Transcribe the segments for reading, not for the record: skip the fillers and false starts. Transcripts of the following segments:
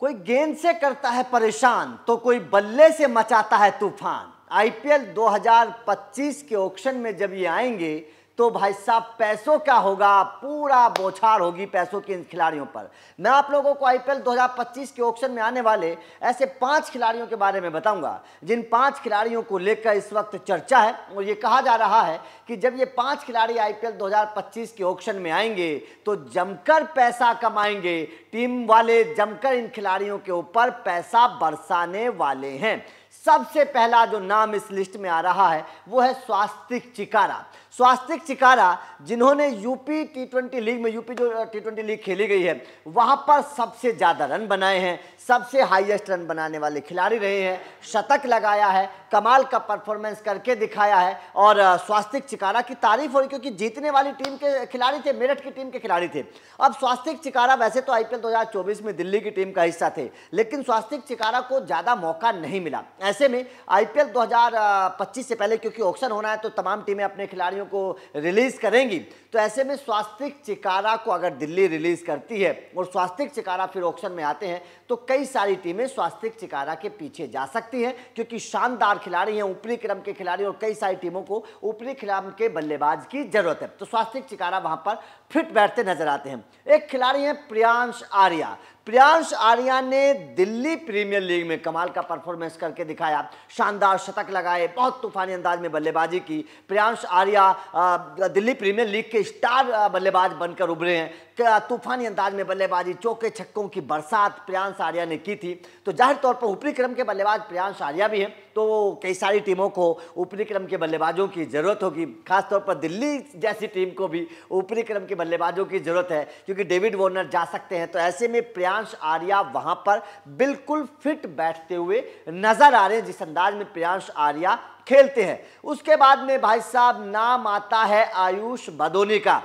कोई गेंद से करता है परेशान तो कोई बल्ले से मचाता है तूफान। आईपीएल 2025 के ऑक्शन में जब ये आएंगे तो भाई साहब पैसों का होगा, पूरा बौछार होगी पैसों के इन खिलाड़ियों पर। मैं आप लोगों को आईपीएल 2025 के ऑक्शन में आने वाले ऐसे 5 खिलाड़ियों के बारे में बताऊंगा जिन 5 खिलाड़ियों को लेकर इस वक्त चर्चा है और ये कहा जा रहा है कि जब ये 5 खिलाड़ी आईपीएल 2025 के ऑक्शन में आएंगे तो जमकर पैसा कमाएंगे। टीम वाले जमकर इन खिलाड़ियों के ऊपर पैसा बरसाने वाले हैं। सबसे पहला जो नाम इस लिस्ट में आ रहा है वो है स्वास्तिक चिकारा। स्वास्तिक चिकारा जिन्होंने यूपी टी20 लीग में, यूपी जो टी20 लीग खेली गई है वहां पर सबसे ज्यादा रन बनाए हैं, सबसे हाईएस्ट रन बनाने वाले खिलाड़ी रहे हैं, शतक लगाया है, कमाल का परफॉर्मेंस करके दिखाया है। और स्वास्तिक चिकारा की तारीफ हो रही क्योंकि जीतने वाली टीम के खिलाड़ी थे, मेरठ की टीम के खिलाड़ी थे। अब स्वास्तिक चिकारा वैसे तो आईपीएल 2024 में दिल्ली की टीम का हिस्सा थे, लेकिन स्वास्तिक चिकारा को ज्यादा मौका नहीं मिला। ऐसे में आईपीएल 2025 से पहले, क्योंकि ऑक्शन होना है तो तमाम टीमें अपने खिलाड़ियों को रिलीज करेंगी, तो ऐसे में स्वास्तिक चिकारा को अगर दिल्ली रिलीज करती है और स्वास्तिक चिकारा फिर ऑक्शन में आते हैं तो कई सारी टीमें स्वास्तिक चिकारा के पीछे जा सकती हैं क्योंकि शानदार खिलाड़ी हैं, ऊपरी क्रम के खिलाड़ी, और कई सारी टीमों को ऊपरी क्रम के बल्लेबाज की जरूरत है। तो स्वास्तिक चिकारा वहां पर फिट बैठते नजर आते हैं। एक खिलाड़ी है प्रियांश आर्या। प्रियांश आर्या ने दिल्ली प्रीमियर लीग में कमाल का परफॉर्मेंस करके दिखाया, शानदार शतक लगाए, बहुत तूफानी अंदाज में बल्लेबाजी की। प्रियांश आर्या दिल्ली प्रीमियर लीग के स्टार बल्लेबाज बनकर उभरे हैं। तूफानी अंदाज में बल्लेबाजी, चौके छक्कों की बरसात प्रियांश आर्या ने की थी। तो जाहिर तौर पर ऊपरी क्रम के बल्लेबाज प्रियांश आर्या भी हैं, तो कई सारी टीमों को ऊपरी क्रम के बल्लेबाजों की जरूरत होगी। खासतौर पर दिल्ली जैसी टीम को भी ऊपरी क्रम के बल्लेबाजों की जरूरत है क्योंकि डेविड वार्नर जा सकते हैं। तो ऐसे में प्रियांश आर्या वहां पर बिल्कुल फिट बैठते हुए नजर आ रहे हैं जिस अंदाज में प्रियांश आर्या खेलते हैं। उसके बाद में भाई साहब नाम आता है आयुष बदोनी का।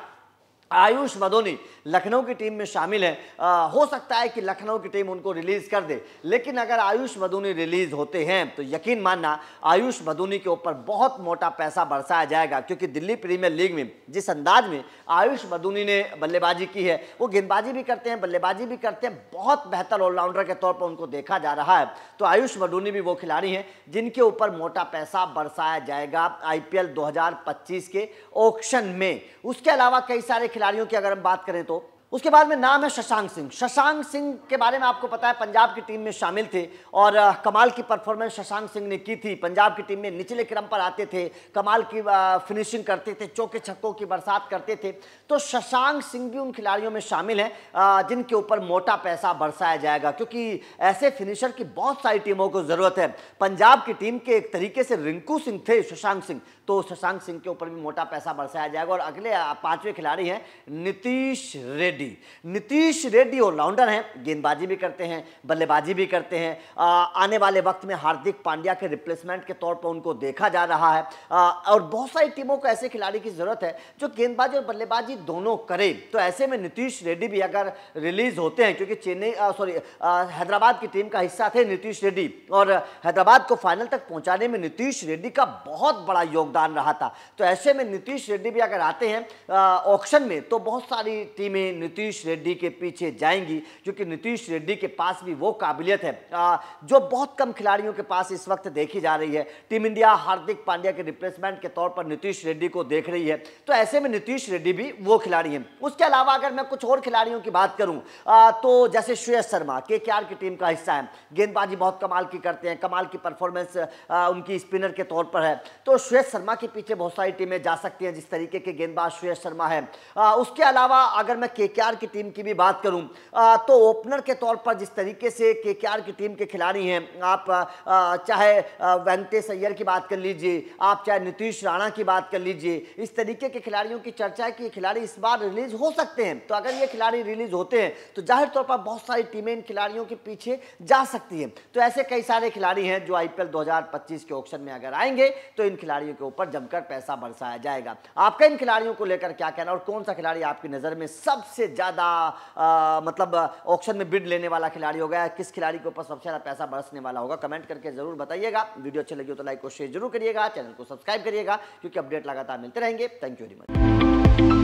आयुष बदोनी लखनऊ की टीम में शामिल है। हो सकता है कि लखनऊ की टीम उनको रिलीज कर दे, लेकिन अगर आयुष बदोनी रिलीज होते हैं तो यकीन मानना आयुष बदोनी के ऊपर बहुत मोटा पैसा बरसाया जाएगा क्योंकि दिल्ली प्रीमियर लीग में जिस अंदाज में आयुष बदोनी ने बल्लेबाजी की है, वो गेंदबाजी भी करते हैं, बल्लेबाजी भी करते हैं, बहुत बेहतर ऑलराउंडर के तौर पर उनको देखा जा रहा है। तो आयुष बदोनी भी वो खिलाड़ी हैं जिनके ऊपर मोटा पैसा बरसाया जाएगा आईपीएल 2025 के ऑक्शन में। उसके अलावा कई सारे खिलाड़ियों की अगर हम बात करें तो उसके बाद में नाम है शशांक सिंह। शशांक सिंह के बारे में आपको पता है पंजाब की टीम में शामिल थे और कमाल की परफॉर्मेंस शशांक सिंह ने की थी। पंजाब की टीम में निचले क्रम पर आते थे, कमाल की फिनिशिंग करते थे, चौके छक्कों की बरसात करते थे। तो शशांक सिंह भी उन खिलाड़ियों में शामिल हैं जिनके ऊपर मोटा पैसा बरसाया जाएगा क्योंकि ऐसे फिनिशर की बहुत सारी टीमों को जरूरत है। पंजाब की टीम के एक तरीके से रिंकू सिंह थे शशांक सिंह, तो शशांक सिंह के ऊपर भी मोटा पैसा बरसाया जाएगा। और अगले 5वें खिलाड़ी हैं नीतीश रेड्डी। नीतीश रेड्डी ऑलराउंडर हैं, गेंदबाजी भी करते हैं, बल्लेबाजी भी करते हैं। आने वाले वक्त में हार्दिक पांड्या के रिप्लेसमेंट के तौर पर उनको देखा जा रहा है और बहुत सारी टीमों को ऐसे खिलाड़ी की जरूरत है जो गेंदबाजी और बल्लेबाजी दोनों करे। तो ऐसे में नीतीश रेड्डी भी अगर रिलीज होते हैं, क्योंकि हैदराबाद की टीम का हिस्सा थे नीतीश रेड्डी और हैदराबाद को फाइनल तक पहुंचाने में नीतीश रेड्डी का बहुत बड़ा योगदान रहा था। तो ऐसे में नीतीश रेड्डी भी अगर आते हैं ऑक्शन में तो बहुत सारी टीमें नीतीश रेड्डी के पीछे जाएंगी क्योंकि नीतीश रेड्डी के पास भी वो काबिलियत है जो बहुत कम खिलाड़ियों के पास इस वक्त देखी जा रही है। टीम इंडिया हार्दिक पांड्या के रिप्लेसमेंट के तौर पर नीतीश रेड्डी को देख रही है। तो ऐसे में नीतीश रेड्डी भी वो खिलाड़ी हैं। उसके अलावा अगर मैं कुछ और खिलाड़ियों की बात करूं तो जैसे श्रेयस शर्मा केकेआर की टीम का हिस्सा है, गेंदबाजी बहुत कमाल की करते हैं, कमाल की परफॉर्मेंस उनकी स्पिनर के तौर पर है। तो श्रेयस शर्मा के पीछे बहुत सारी टीमें जा सकती हैं जिस तरीके के गेंदबाज श्रेयस शर्मा है। उसके अलावा अगर मैं केकेआर की टीम की भी बात करूं तो ओपनर के तौर पर जिस तरीके से केकेआर की टीम के खिलाड़ी हैं, आप चाहे वेंकटेश अय्यर की बात कर लीजिए, आप चाहे नीतीश राणा की बात कर लीजिए, इस तरीके के खिलाड़ियों की चर्चा है कि ये खिलाड़ी इस बार रिलीज हो सकते हैं। तो अगर ये खिलाड़ी रिलीज होते हैं तो जाहिर तौर पर बहुत सारी टीमें इन खिलाड़ियों के पीछे जा सकती हैं। तो ऐसे कई सारे खिलाड़ी हैं जो आईपीएल 2025 के ऑक्शन में अगर आएंगे तो इन खिलाड़ियों के ऊपर जमकर पैसा बरसाया जाएगा। आपका इन खिलाड़ियों को लेकर क्या कहना और कौन सा खिलाड़ी आपकी नजर में सबसे ज्यादा मतलब ऑक्शन में बिड लेने वाला खिलाड़ी होगा, किस खिलाड़ी के ऊपर सबसे ज्यादा पैसा बरसने वाला होगा, कमेंट करके जरूर बताइएगा। वीडियो अच्छी लगी हो तो लाइक और शेयर जरूर करिएगा, चैनल को सब्सक्राइब करिएगा क्योंकि अपडेट लगातार मिलते रहेंगे। Thank you very much.